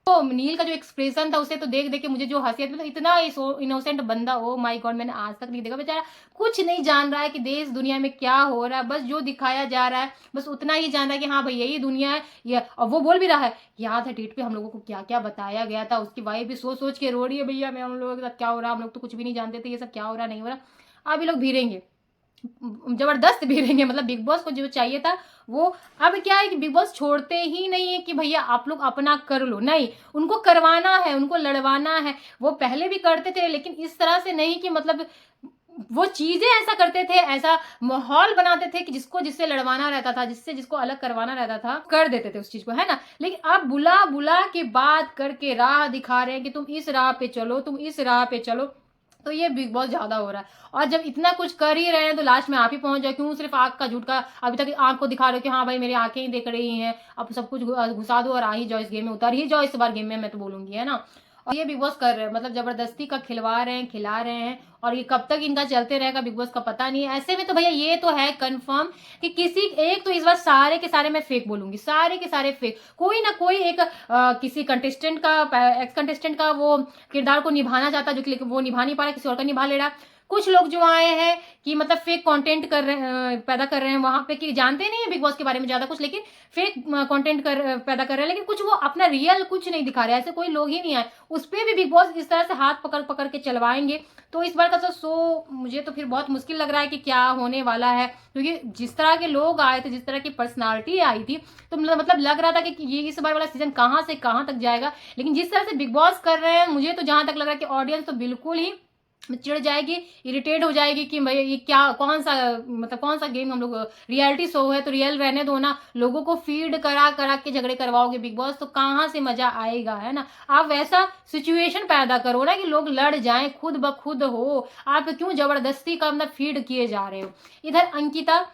तो नील का जो एक्सप्रेशन था उसे तो देख देख के मुझे जो हंसी, मतलब इतना इनोसेंट बंदा, ओ माय गॉड, मैंने आज तक नहीं देखा। बेचारा कुछ नहीं जान रहा है कि देश दुनिया में क्या हो रहा है, बस जो दिखाया जा रहा है बस उतना ही जान रहा है कि हाँ भाई यही दुनिया है ये। और वो बोल भी रहा है, याद है डेट पे हम लोगों को क्या क्या बताया गया था। उसकी वाइफ भी सोच सोच के रो रही है, भैया मैं हम लोगों के साथ क्या हो रहा है, हम लोग तो कुछ भी नहीं जानते थे ये सब क्या हो रहा नहीं हो रहा। अब ये लोग भिड़ेंगे, जबरदस्त भिड़ेंगे, मतलब बिग बॉस को जो चाहिए था वो। अब क्या है कि बिग बॉस छोड़ते ही नहीं है कि भैया आप लोग अपना कर लो, नहीं, उनको करवाना है, उनको लड़वाना है। वो पहले भी करते थे लेकिन इस तरह से नहीं कि मतलब वो चीजें ऐसा करते थे, ऐसा माहौल बनाते थे कि जिससे लड़वाना रहता था, जिसको अलग करवाना रहता था, कर देते थे उस चीज को, है ना। लेकिन अब बुला बुला के बात करके राह दिखा रहे हैं कि तुम इस राह पे चलो, तुम इस राह पे चलो। तो ये बिग बॉस ज्यादा हो रहा है। और जब इतना कुछ कर ही रहे हैं तो लास्ट में आप ही पहुंच जाए। क्यों सिर्फ आंख का झूठ का, अभी तक आंख को दिखा रहे हो कि हाँ भाई मेरी आंखें ही देख रही हैं, अब सब कुछ घुसा दो और आ ही जाओ इस गेम में, उतर ही जाओ इस बार गेम में, मैं तो बोलूंगी, है ना। और ये बिग बॉस कर रहे हैं, मतलब जबरदस्ती का खिलवा रहे हैं, खिला रहे हैं। और ये कब तक इनका चलते रहेगा बिग बॉस का पता नहीं है। ऐसे में तो भैया ये तो है कंफर्म कि किसी एक, तो इस बार सारे के सारे मैं फेक बोलूंगी, सारे के सारे फेक। कोई ना कोई एक किसी कंटेस्टेंट का, एक्स कंटेस्टेंट का वो किरदार को निभाना चाहता, जो कि वो निभा नहीं पा रहा, किसी और का निभा ले रहा। कुछ लोग जो आए हैं कि मतलब फेक कंटेंट कर रहे हैं, पैदा कर रहे हैं वहां पे, कि जानते नहीं है बिग बॉस के बारे में ज्यादा कुछ, लेकिन फेक कंटेंट पैदा कर रहे हैं। लेकिन कुछ वो अपना रियल कुछ नहीं दिखा रहे, ऐसे कोई लोग ही नहीं आए। उस पर भी बिग बॉस इस तरह से हाथ पकड़ पकड़ के चलवाएंगे। तो इस बार का तो शो मुझे तो फिर बहुत मुश्किल लग रहा है कि क्या होने वाला है, क्योंकि जिस तरह के लोग आए थे, जिस तरह की पर्सनालिटी आई थी, तो मतलब लग रहा था कि ये इस बार वाला सीजन कहां से कहां तक जाएगा। लेकिन जिस तरह से बिग बॉस कर रहे हैं, मुझे तो जहां तक लग रहा है कि ऑडियंस तो बिल्कुल ही चिढ़ जाएगी, इरिटेट हो जाएगी कि भाई ये क्या, कौन सा, मतलब कौन सा गेम हम लोग, रियलिटी शो है तो रियल रहने दो ना। लोगों को फीड करा करा के झगड़े करवाओगे बिग बॉस, तो कहां से मजा आएगा, है ना। आप वैसा सिचुएशन पैदा करो ना कि लोग लड़ जाएं, खुद ब खुद हो। आप क्यों जबरदस्ती का मतलब फीड किए जा रहे हो। इधर अंकिता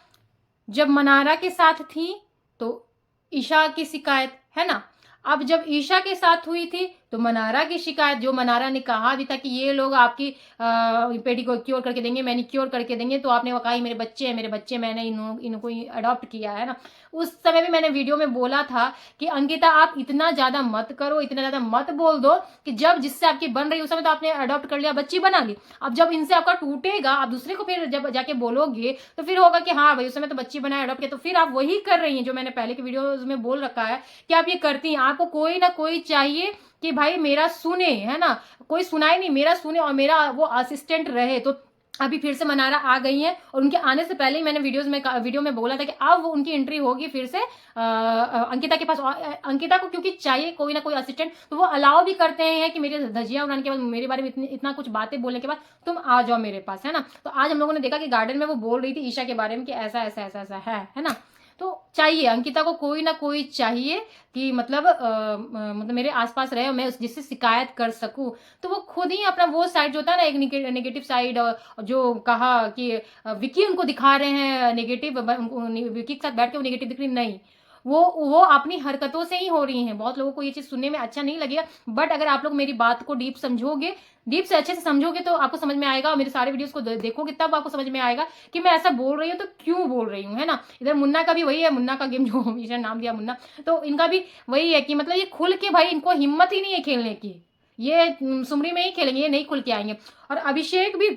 जब मनारा के साथ थी तो ईशा की शिकायत, है ना। अब जब ईशा के साथ हुई थी तो मनारा की शिकायत, जो मनारा ने कहा भी था कि ये लोग आपकी पेडिक्योर करके देंगे, मैनिक्योर करके देंगे, तो आपने वो कहा मेरे बच्चे हैं, मेरे बच्चे, मैंने इनको अडॉप्ट किया है ना। उस समय भी मैंने वीडियो में बोला था कि अंकिता आप इतना ज्यादा मत करो, इतना ज्यादा मत बोल दो कि जब जिससे आपकी बन रही उस समय तो आपने अडॉप्ट कर लिया, बच्ची बना ली। अब जब इनसे आपका टूटेगा, आप दूसरे को फिर जब जाके बोलोगे तो फिर होगा कि हाँ भाई उस समय तो बच्ची बनाए, अडॉप्ट किया, तो फिर आप वही कर रही हैं जो मैंने पहले के वीडियो में बोल रखा है कि आप ये करती हैं। आपको कोई ना कोई चाहिए कि भाई मेरा सुने, है ना। कोई सुनाए नहीं, मेरा सुने और मेरा वो असिस्टेंट रहे। तो अभी फिर से मनारा आ गई हैं और उनके आने से पहले ही मैंने वीडियो में बोला था कि अब वो उनकी एंट्री होगी फिर से अंकिता के पास। अंकिता को क्योंकि चाहिए कोई ना कोई असिस्टेंट, तो वो अलाउ भी करते हैं कि मेरे धजिया उड़ाने के बाद, मेरे बारे में इतना कुछ बातें बोलने के बाद तुम आ जाओ मेरे पास, है ना। तो आज हम लोगों ने देखा कि गार्डन में वो बोल रही थी ईशा के बारे में कि ऐसा ऐसा ऐसा ऐसा है ना। तो चाहिए अंकिता को कोई ना कोई चाहिए कि मतलब मतलब मेरे आसपास रहे और मैं जिससे शिकायत कर सकूं। तो वो खुद ही अपना वो साइड जो होता है ना, एक नेगेटिव साइड, जो कहा कि विकी उनको दिखा रहे हैं नेगेटिव, विकी के साथ बैठ के वो नेगेटिव दिख रही, नहीं, वो अपनी हरकतों से ही हो रही हैं। बहुत लोगों को ये चीज सुनने में अच्छा नहीं लगेगा, बट अगर आप लोग मेरी बात को डीप समझोगे, डीप से अच्छे से समझोगे, तो आपको समझ में आएगा। और मेरे सारे वीडियोस को देखोगे तब आपको समझ में आएगा कि मैं ऐसा बोल रही हूँ तो क्यों बोल रही हूँ, है ना। इधर मुन्ना का भी वही है, मुन्ना का गेम जो हमेशा नाम दिया मुन्ना, तो इनका भी वही है कि मतलब ये खुल के, भाई इनको हिम्मत ही नहीं है खेलने की, ये सुमरी में ही खेलेंगे, ये नहीं खुल के आएंगे। और अभिषेक भी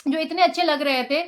जो इतने अच्छे लग रहे थे,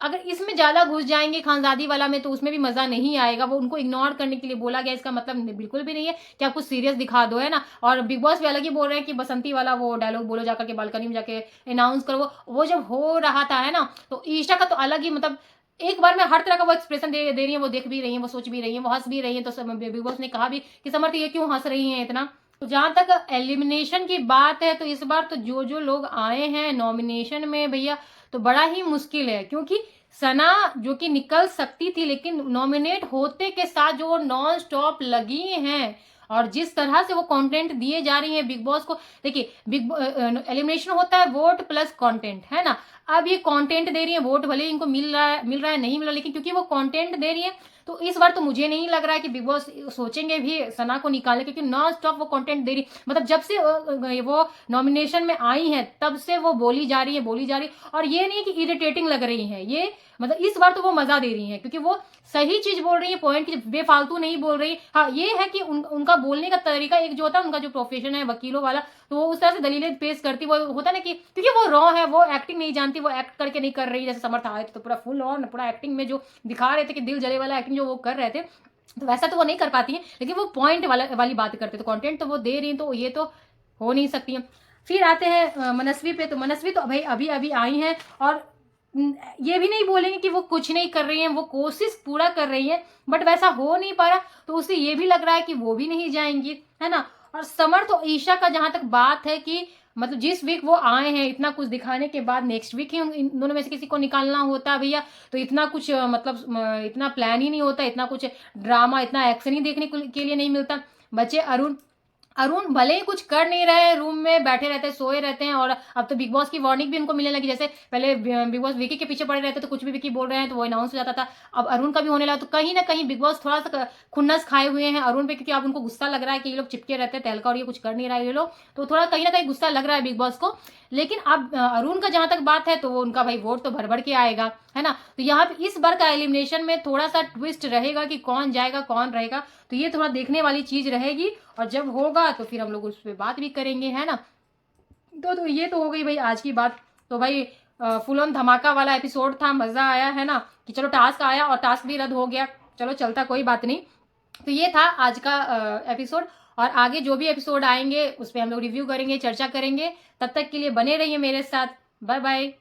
अगर इसमें ज़्यादा घुस जाएँगे खानज़ादी वाला में तो उसमें भी मज़ा नहीं आएगा। वो उनको इग्नोर करने के लिए बोला गया, इसका मतलब बिल्कुल भी नहीं है कि आप कुछ सीरियस दिखा दो, है ना? और बिग बॉस भी अलग ही बोल रहे हैं कि बसंती वाला वो डायलॉग बोलो जाकर के बालकनी में जाके अनाउंस करो। वो जब हो रहा था, है ना? तो ईशा का तो अलग ही मतलब एक बार में हर तरह का वो एक्सप्रेशन दे रही हैं, वो देख भी रही हैं, वो सोच भी रही हैं, वो हँस भी रही हैं। तो बिग बॉस ने कहा भी कि समर्थ ये क्यों हँस रही हैं इतना? तो जहाँ तक एलिमिनेशन की बात है तो इस बार तो जो लोग आए हैं नॉमिनेशन में भैया, तो बड़ा ही मुश्किल है, क्योंकि सना जो कि निकल सकती थी लेकिन नॉमिनेट होते के साथ जो नॉन स्टॉप लगी हैं और जिस तरह से वो कंटेंट दिए जा रही हैं बिग बॉस को। देखिए एलिमिनेशन होता है वोट प्लस कंटेंट, है ना? अब ये कंटेंट दे रही है, वोट भले ही इनको मिल रहा है नहीं मिल रहा, लेकिन क्योंकि वो कंटेंट दे रही है तो इस बार तो मुझे नहीं लग रहा है कि बिग बॉस सोचेंगे भी सना को निकालने, क्योंकि नॉन स्टॉप वो कंटेंट दे रही, मतलब जब से वो नॉमिनेशन में आई हैं तब से वो बोली जा रही है और ये नहीं कि इरिटेटिंग लग रही है ये, मतलब इस बार तो वो मजा दे रही हैं क्योंकि वो सही चीज बोल रही है, पॉइंट की बेफालतू नहीं बोल रही। हाँ ये है कि उनका बोलने का तरीका एक जो होता है, उनका जो प्रोफेशन है वकीलों वाला, तो वो उस तरह से दलीलें पेश करती, वो होता है ना कि क्योंकि वो रॉ है, वो एक्टिंग नहीं जानती, वो एक्ट करके नहीं कर रही। जैसे समर्थ आए थे तो पूरा फुल ऑन पूरा एक्टिंग में जो दिखा रहे थे कि दिल जले वाला एक्टिंग जो वो कर रहे थे, तो वैसा तो वो नहीं कर पाती है, लेकिन वो पॉइंट वाली बात करते, तो कंटेंट तो वो दे रही है, तो ये तो हो नहीं सकती है। फिर आते हैं मनस्वी पे, तो मनस्वी तो भाई अभी अभी आई हैं और ये भी नहीं बोलेंगे कि वो कुछ नहीं कर रही हैं, वो कोशिश पूरा कर रही हैं, बट वैसा हो नहीं पा रहा, तो उसे ये भी लग रहा है कि वो भी नहीं जाएंगी, है ना? और समर्थ और ईशा का जहां तक बात है कि मतलब जिस वीक वो आए हैं इतना कुछ दिखाने के बाद नेक्स्ट वीक ही इन दोनों में से किसी को निकालना होता भैया, तो इतना कुछ इतना प्लान ही नहीं होता, इतना कुछ ड्रामा, इतना एक्शन ही देखने के लिए नहीं मिलता। बच्चे अरुण अरुण भले ही कुछ कर नहीं रहे, रूम में बैठे रहते हैं, सोए रहते हैं, और अब तो बिग बॉस की वार्निंग भी उनको मिलने लगी। जैसे पहले बिग बॉस विकी के पीछे पड़े रहते तो कुछ भी विकी बोल रहे हैं तो वो अनाउंस हो जाता था, अब अरुण का भी होने लगा, तो कहीं ना कहीं बिग बॉस थोड़ा सा खुन्नस खाए हुए हैं अरुण पे, क्योंकि अब उनको गुस्सा लग रहा है कि ये लोग चिपके रहते हैं तहलका और ये कुछ कर नहीं रहा है ये लोग, तो थोड़ा कहीं ना कहीं गुस्सा लग रहा है बिग बॉस को। लेकिन अब अरुण का जहां तक बात है तो वो उनका भाई वोट तो भर भर के आएगा, है ना? तो यहाँ पे इस बार का एलिमिनेशन में थोड़ा सा ट्विस्ट रहेगा कि कौन जाएगा कौन रहेगा, तो ये थोड़ा देखने वाली चीज रहेगी, और जब होगा तो फिर हम लोग उस पर बात भी करेंगे, है ना? तो ये तो हो गई भाई आज की बात। तो भाई फुल ऑन धमाका वाला एपिसोड था, मजा आया, है ना? कि चलो टास्क आया और टास्क भी रद्द हो गया, चलो चलता, कोई बात नहीं। तो ये था आज का एपिसोड, और आगे जो भी एपिसोड आएंगे उस पर हम लोग रिव्यू करेंगे, चर्चा करेंगे। तब तक के लिए बने रहिए मेरे साथ। Bye bye.